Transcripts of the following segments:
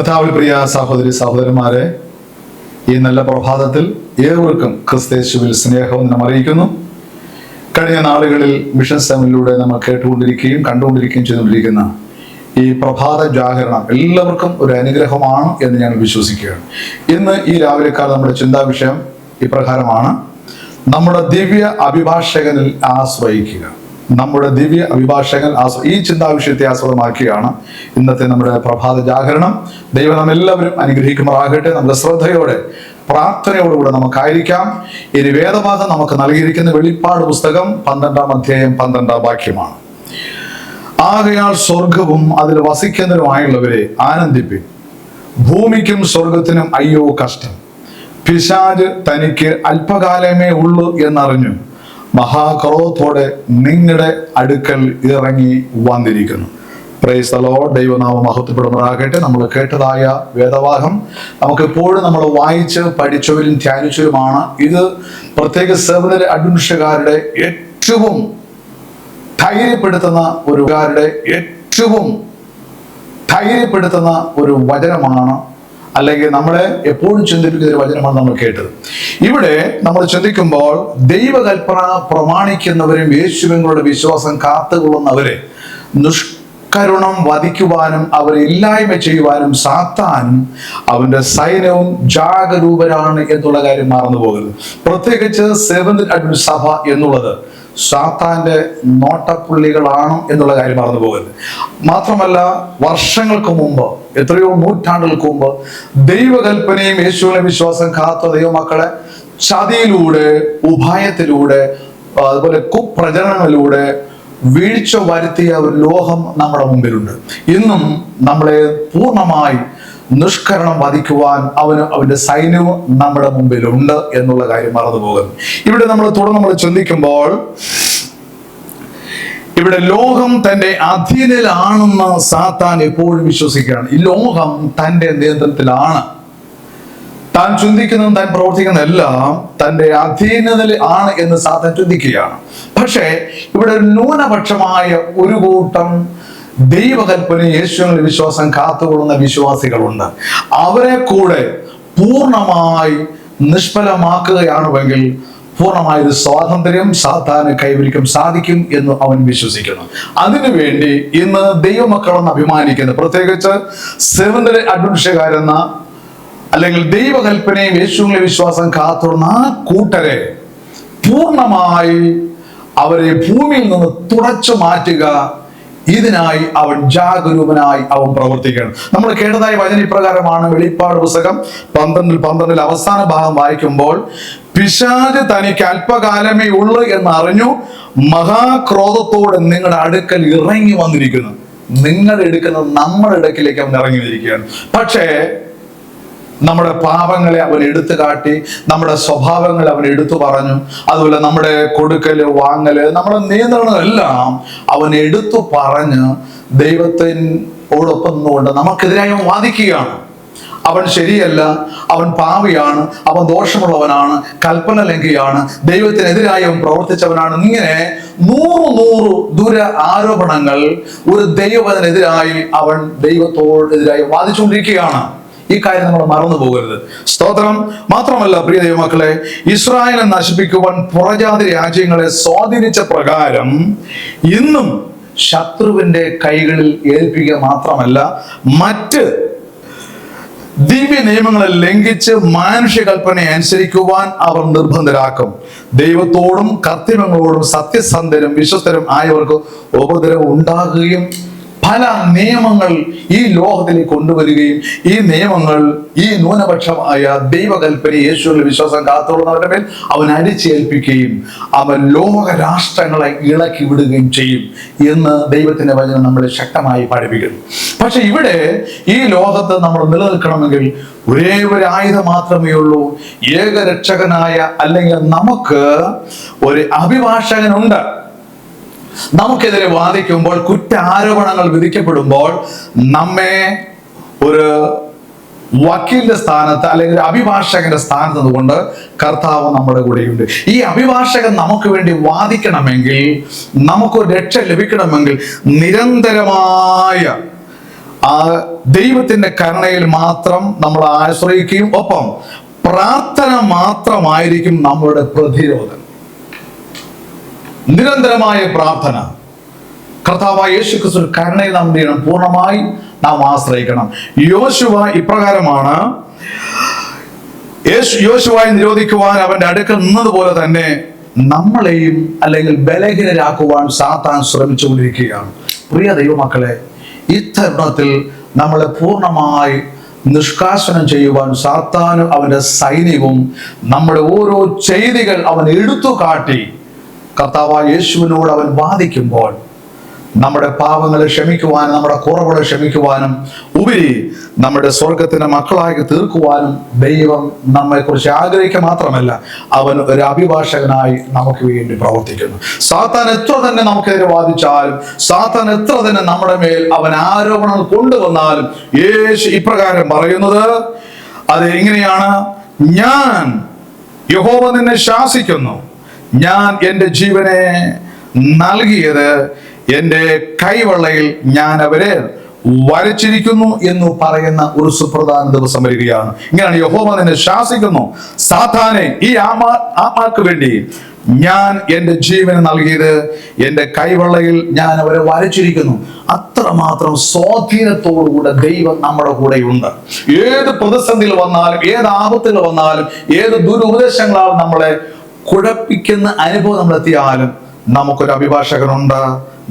കർത്താവിൽ പ്രിയ സഹോദരി സഹോദരന്മാരെ, ഈ നല്ല പ്രഭാതത്തിൽ ഏവർക്കും ക്രിസ്തയേശുവിൽ സ്നേഹവന്ദനം അറിയിക്കുന്നു. കഴിഞ്ഞ നാളുകളിൽ മിഷൻ സെവനിലൂടെ നമ്മൾ കേട്ടുകൊണ്ടിരിക്കുകയും കണ്ടുകൊണ്ടിരിക്കുകയും ചെയ്തുകൊണ്ടിരിക്കുന്ന ഈ പ്രഭാത ജാഗരണം എല്ലാവർക്കും ഒരു അനുഗ്രഹമാണ് എന്ന് ഞാൻ വിശ്വസിക്കുകയാണ്. ഇന്ന് ഈ രാവിലെക്കാലം നമ്മുടെ ചിന്താ വിഷയം ഇപ്രകാരമാണ്: നമ്മുടെ ദിവ്യ അഭിഭാഷകനിൽ ആശ്രയിക്കുക. നമ്മുടെ ദിവ്യ അഭിഭാഷകൻ ഈ ചിന്താവിഷയത്തെ ആസ്പദമാക്കിയാണ് ഇന്നത്തെ നമ്മുടെ പ്രഭാത ജാഗരണം. ദൈവം നമ്മെല്ലാവരും അനുഗ്രഹിക്കുമാറാകട്ടെ. നമ്മുടെ ശ്രദ്ധയോടെ പ്രാർത്ഥനയോടുകൂടെ നമുക്കായിരിക്കാം. ഇനി വേദഭാഗം നമുക്ക് നൽകിയിരിക്കുന്ന വെളിപ്പാട് പുസ്തകം 12-ാം അധ്യായം 12-ാം വാക്യമാണ്. ആകയാൽ സ്വർഗവും അതിൽ വസിക്കുന്നതിനുമായുള്ളവരെ ആനന്ദിപ്പിൻ, ഭൂമിക്കും സ്വർഗത്തിനും അയ്യോ കഷ്ടം. പിശാച് തനിക്ക് അല്പകാലമേ ഉള്ളൂ എന്നറിഞ്ഞു മഹാക്രോധത്തോടെ നിങ്ങളുടെ അടുക്കൽ ഇറങ്ങി വന്നിരിക്കുന്നു. Praise the Lord. ദൈവനാമം മഹത്വപ്പെടുമാറാകട്ടെ. നമ്മൾ കേട്ടതായ വേദഭാഗം നമുക്ക് എപ്പോഴും നമ്മൾ വായിച്ച് പഠിച്ചവരും ധ്യാനിച്ചവരുമാണ്. ഇത് പ്രത്യേക സേവന അഡ്മിനിസ്ട്രേറ്റർമാരുടെ ഏറ്റവും ധൈര്യപ്പെടുത്തുന്ന ഒരു വചനമാണ്, അല്ലെങ്കിൽ നമ്മളെ എപ്പോഴും ചിന്തിപ്പിക്കുന്ന ഒരു വചനമാണ് നമ്മൾ കേട്ടത്. ഇവിടെ നമ്മൾ ചിന്തിക്കുമ്പോൾ ദൈവകൽപ്പന പ്രമാണിക്കുന്നവരും യേശുവിനോട് വിശ്വാസം കാത്തുകൊള്ളുന്നവരെ നിഷ്കരുണം വധിക്കുവാനും അവരെ ഇല്ലായ്മ ചെയ്യുവാനും സാത്താനും അവന്റെ സൈന്യവും ജാഗരൂകരാണ് എന്നുള്ള കാര്യം മറന്നു പോകരുത്. പ്രത്യേകിച്ച് സെവന്ത് അഡ്വന്റിസ്റ്റ് സഭ എന്നുള്ളത് സാത്താന്റെ നോട്ടപ്പുള്ളികളാണ് എന്നുള്ള കാര്യം മറന്നു പോകരുത്. മാത്രമല്ല, വർഷങ്ങൾക്ക് മുമ്പ്, എത്രയോ നൂറ്റാണ്ടുകൾക്ക് മുമ്പ് ദൈവകൽപ്പനയും യേശുവിനെ വിശ്വാസം കാത്ത ദൈവമക്കളെ ചതിയിലൂടെ, ഉപായത്തിലൂടെ, അതുപോലെ കുപ്രചരണങ്ങളിലൂടെ വീഴ്ച വരുത്തിയ ഒരു ലോകം നമ്മുടെ മുമ്പിലുണ്ട്. ഇന്നും നമ്മളെ പൂർണ്ണമായി നിഷ്കരണം വധിക്കുവാൻ അവന്റെ സൈന്യവും നമ്മുടെ മുമ്പിലുണ്ട് എന്നുള്ള കാര്യം മറന്നു പോകുന്നു. ഇവിടെ നമ്മൾ ചിന്തിക്കുമ്പോൾ ഇവിടെ ലോകം തന്റെ അധീനതയിലാണെന്ന് സാത്താൻ എപ്പോഴും വിശ്വസിക്കുകയാണ്. ഈ ലോകം തന്റെ നിയന്ത്രണത്തിലാണ്. താൻ ചിന്തിക്കുന്നതും താൻ പ്രവർത്തിക്കുന്നതെല്ലാം തന്റെ അധീനതയിൽ ആണ് എന്ന് സാത്താൻ ചിന്തിക്കുകയാണ്. പക്ഷേ ഇവിടെ ന്യൂനപക്ഷമായ ഒരു കൂട്ടം ദൈവകൽപ്പന യേശുവിന്റെ വിശ്വാസം കാത്തുകൊള്ളുന്ന വിശ്വാസികളുണ്ട്. അവരെ കൂടെ പൂർണ്ണമായി നിഷ്ഫലമാക്കുകയാണെങ്കിൽ പൂർണ്ണമായൊരു സ്വാതന്ത്ര്യം സാത്താന് കൈവരിക്കാൻ സാധിക്കും എന്ന് അവൻ വിശ്വസിക്കുന്നു. അതിനുവേണ്ടി ഇന്ന് ദൈവമക്കളെന്ന് അഭിമാനിക്കുന്ന, പ്രത്യേകിച്ച് സെവന്ത് അഡ്വന്റിസ്റ്റുകാരെന്ന, അല്ലെങ്കിൽ ദൈവകൽപ്പനയും യേശുവിന്റെ വിശ്വാസം കാത്തുകൊള്ളുന്ന ആ കൂട്ടരെ പൂർണ്ണമായി അവരെ ഭൂമിയിൽ നിന്ന് തുടച്ചു മാറ്റുക, ഇതിനായി അവൻ ജാഗരൂകനായി അവൻ പ്രവർത്തിക്കണം. നമ്മൾ കേട്ടതായ വചന ഇപ്രകാരമാണ്. വെളിപ്പാട് പുസ്തകം 12-ൽ അവസാന ഭാഗം വായിക്കുമ്പോൾ, പിശാച് തനിക്ക് അല്പകാലമേ ഉള്ളൂ എന്നറിഞ്ഞു മഹാക്രോധത്തോടെ നിങ്ങളുടെ അടുക്കൽ ഇറങ്ങി വന്നിരിക്കുന്നു. നിങ്ങളുടെ എടുക്കുന്നത് നമ്മുടെ ഇടക്കിലേക്ക് അവൻ ഇറങ്ങി വന്നിരിക്കുകയാണ്. പക്ഷേ നമ്മുടെ പാപങ്ങളെ അവൻ എടുത്തു കാട്ടി, നമ്മുടെ സ്വഭാവങ്ങൾ അവൻ എടുത്തു പറഞ്ഞു, അതുപോലെ നമ്മുടെ കൊടുക്കല് വാങ്ങല്, നമ്മുടെ നിയന്ത്രണമെല്ലാം അവൻ എടുത്തു പറഞ്ഞ് ദൈവത്തിനോടൊപ്പം നിന്നുകൊണ്ട് നമുക്കെതിരായി അവൻ വാദിക്കുകയാണ്. അവൻ ശരിയല്ല, അവൻ പാപിയാണ്, അവൻ ദോഷമുള്ളവനാണ്, കൽപ്പന ലംഘിയാണ്, ദൈവത്തിനെതിരായി അവൻ പ്രവർത്തിച്ചവനാണ്. ഇങ്ങനെ 100 ദുര ആരോപണങ്ങൾ ഒരു ദൈവത്തിനെതിരായി അവൻ ദൈവത്തോടെതിരായി വാദിച്ചുകൊണ്ടിരിക്കുകയാണ്. ഈ കാര്യം നമ്മൾ മറന്നു പോകരുത്. സ്തോത്രം. മാത്രമല്ല പ്രിയ ദൈവമക്കളെ, ഇസ്രായേലിനെ നശിപ്പിക്കുവാൻ പുറജാതി രാജ്യങ്ങളെ സ്വാധീനിച്ച പ്രകാരം ഇന്നും ശത്രുവിന്റെ കൈകളിൽ ഏൽപ്പിക്കുക മാത്രമല്ല, മറ്റ് ദിവ്യ നിയമങ്ങളെ ലംഘിച്ച് മാനുഷ്യകൽപ്പനയെ അനുസരിക്കുവാൻ അവർ നിർബന്ധരാക്കും. ദൈവത്തോടും കർത്തവ്യങ്ങളോടും സത്യസന്ധരും വിശ്വസ്തരും ആയവർക്ക് ഉപദ്രവം ഉണ്ടാകുകയും പല നിയമങ്ങൾ ഈ ലോകത്തിലേക്ക് കൊണ്ടുവരികയും ഈ നിയമങ്ങൾ ഈ ന്യൂനപക്ഷമായ ദൈവകൽപ്പന യേശുവിന്റെ വിശ്വാസം കാത്തുകൊള്ളുന്നവരുടെ മേൽ അവൻ അടിച്ചേൽപ്പിക്കുകയും അവൻ ലോക രാഷ്ട്രങ്ങളെ ഇളക്കി വിടുകയും ചെയ്യും എന്ന് ദൈവത്തിന്റെ വചനം നമ്മളെ ശക്തമായി പഠിപ്പിക്കുന്നു. പക്ഷെ ഇവിടെ ഈ ലോകത്ത് നമ്മൾ നിലനിൽക്കണമെങ്കിൽ ഒരേ ഒരു ആയുധം മാത്രമേ ഉള്ളൂ. ഏകരക്ഷകനായ, അല്ലെങ്കിൽ നമുക്ക് ഒരു അഭിഭാഷകനുണ്ട്. നമുക്കെതിരെ വാദിക്കുമ്പോൾ, കുറ്റാരോപണങ്ങൾ വിധിക്കപ്പെടുമ്പോൾ നമ്മെ ഒരു വക്കീലിന്റെ സ്ഥാനത്ത് അല്ലെങ്കിൽ അഭിഭാഷകന്റെ സ്ഥാനത്ത് നിന്നുകൊണ്ട് കർത്താവ് നമ്മുടെ കൂടെയുണ്ട്. ഈ അഭിഭാഷകൻ നമുക്ക് വേണ്ടി വാദിക്കണമെങ്കിൽ, നമുക്ക് രക്ഷ ലഭിക്കണമെങ്കിൽ നിരന്തരമായ ആ ദൈവത്തിന്റെ കരുണയിൽ മാത്രം നമ്മൾ ആശ്രയിക്കുകയും ഒപ്പം പ്രാർത്ഥന മാത്രമായിരിക്കും നമ്മളുടെ പ്രതിരോധം. നിരന്തരമായ പ്രാർത്ഥന, കർത്താവായ യേശു ക്രിസ്തു കരുണയിൽ നാം ചെയ്യണം, പൂർണ്ണമായി നാം ആശ്രയിക്കണം. യോശുവ ഇപ്രകാരമാണ്, യോശുവയെ നിരോധിക്കുവാൻ അവന്റെ അടുക്കൽ നിന്നതുപോലെ തന്നെ നമ്മളെയും അല്ലെങ്കിൽ ബലഹീനരാക്കുവാൻ സാത്താൻ ശ്രമിച്ചുകൊണ്ടിരിക്കുകയാണ്. പ്രിയ ദൈവമക്കളെ, ഈ തരുണത്തിൽ നമ്മളെ പൂർണ്ണമായി നിഷ്കാസനം ചെയ്യുവാൻ സാത്താനും അവന്റെ സൈന്യവും നമ്മുടെ ഓരോ ചെയ്തികൾ അവൻ എടുത്തു കാട്ടി കർത്താവായ യേശുവിനോട് അവൻ വാദിക്കുമ്പോൾ നമ്മുടെ പാപങ്ങളെ ക്ഷമിക്കുവാനും നമ്മുടെ കുറവുകളെ ക്ഷമിക്കുവാനും ഉപരി നമ്മുടെ സ്വർഗത്തിന്റെ മക്കളാക്കി തീർക്കുവാനും ദൈവം നമ്മെക്കുറിച്ച് ആഗ്രഹിക്കുക മാത്രമല്ല, അവൻ ഒരു അഭിഭാഷകനായി നമുക്ക് വേണ്ടി പ്രവർത്തിക്കുന്നു. സാത്താൻ എത്ര തന്നെ നമുക്കെതിരെ വാദിച്ചാലും, സാത്താൻ എത്ര തന്നെ നമ്മുടെ മേൽ അവൻ ആരോപണങ്ങൾ കൊണ്ടുവന്നാലും, യേശു ഇപ്രകാരം പറയുന്നത് അത് എങ്ങനെയാണ്? ഞാൻ യഹോവ നിന്നെ ശാസിക്കുന്നു, ഞാൻ എൻ്റെ ജീവനെ നൽകിയത് എൻ്റെ കൈവെള്ളയിൽ ഞാൻ അവരെ വരച്ചിരിക്കുന്നു എന്ന് പറയുന്ന ഒരു സുപ്രധാന ദിവസം വരികയാണ്. ഇങ്ങനെയാണ്, യഹോവ നിന്നെ ശാസിക്കുന്നു, സാത്താനെ, ഈ ആത്മാക്ക് വേണ്ടി ഞാൻ എൻ്റെ ജീവന് നൽകിയത് എൻ്റെ കൈവെള്ളയിൽ ഞാൻ അവരെ വരച്ചിരിക്കുന്നു. അത്രമാത്രം സ്വാധീനത്തോടുകൂടെ ദൈവം നമ്മുടെ കൂടെയുണ്ട്. ഏത് പ്രതിസന്ധിയിൽ വന്നാലും, ഏത് ആപത്തുകൾ വന്നാലും, ഏത് ദുരുപദേശങ്ങളാൽ നമ്മളെ കുഴപ്പിക്കുന്ന അനുഭവം നമ്മളെത്തിയാലും നമുക്കൊരു അഭിഭാഷകനുണ്ട്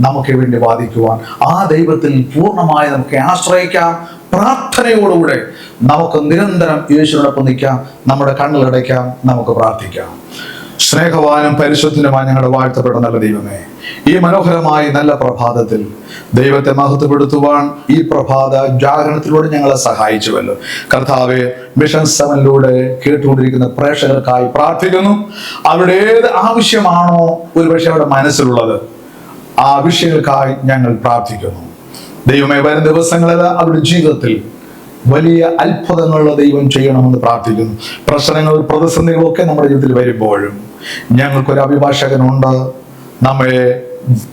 നമുക്ക് വേണ്ടി വാദിക്കുവാൻ. ആ ദൈവത്തിൽ പൂർണ്ണമായി നമുക്ക് ആശ്രയിക്കാം. പ്രാർത്ഥനയോടുകൂടെ നമുക്ക് നിരന്തരം യേശുവിനോടൊപ്പം നിൽക്കാം, നമ്മുടെ കണ്ണുകളടയ്ക്കാം, നമുക്ക് പ്രാർത്ഥിക്കാം. സ്നേഹവാനും പരിശുദ്ധനുമായി ഞങ്ങളുടെ വാഴ്ത്തപ്പെട്ട നല്ല ദൈവമേ, ഈ മനോഹരമായ നല്ല പ്രഭാതത്തിൽ ദൈവത്തെ മഹത്വപ്പെടുത്തുവാൻ ഈ പ്രഭാത ജാഗരണത്തിലൂടെ ഞങ്ങളെ സഹായിച്ചുവല്ലോ. കർത്താവെ, മിഷൻ 7 കേട്ടുകൊണ്ടിരിക്കുന്ന പ്രേക്ഷകർക്കായി പ്രാർത്ഥിക്കുന്നു. അവരുടെ ഏത് ആവശ്യമാണോ ഒരുപക്ഷെ അവരുടെ മനസ്സിലുള്ളത്, ആ വിഷയങ്ങൾക്കായി ഞങ്ങൾ പ്രാർത്ഥിക്കുന്നു. ദൈവമേ, വരും ദിവസങ്ങളിൽ അവരുടെ ജീവിതത്തിൽ വലിയ അത്ഭുതങ്ങളുള്ള ദൈവം ചെയ്യണമെന്ന് പ്രാർത്ഥിക്കുന്നു. പ്രശ്നങ്ങൾ, പ്രതിസന്ധികളൊക്കെ നമ്മുടെ ജീവിതത്തിൽ വരുമ്പോഴും ഞങ്ങൾക്കൊരു അഭിഭാഷകനുണ്ട്, നമ്മെ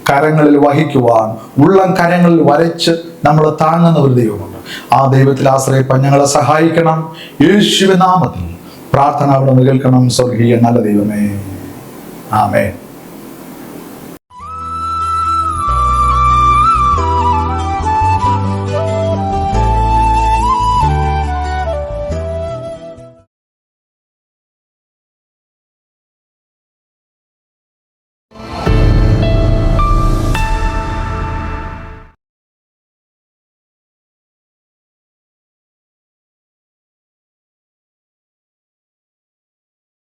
കരങ്ങളിൽ വഹിക്കുവാൻ, ഉള്ളം കരങ്ങളിൽ വരച്ച് നമ്മളെ താങ്ങുന്ന ഒരു ദൈവമുണ്ട്. ആ ദൈവത്തിൽ ആശ്രയിപ്പാൻ ഞങ്ങളെ സഹായിക്കണം. യേശുവിൻ നാമത്തിൽ പ്രാർത്ഥന അവിടെ കേൾക്കണം. സ്വർഗീയ നല്ല ദൈവമേ, ആമേൻ.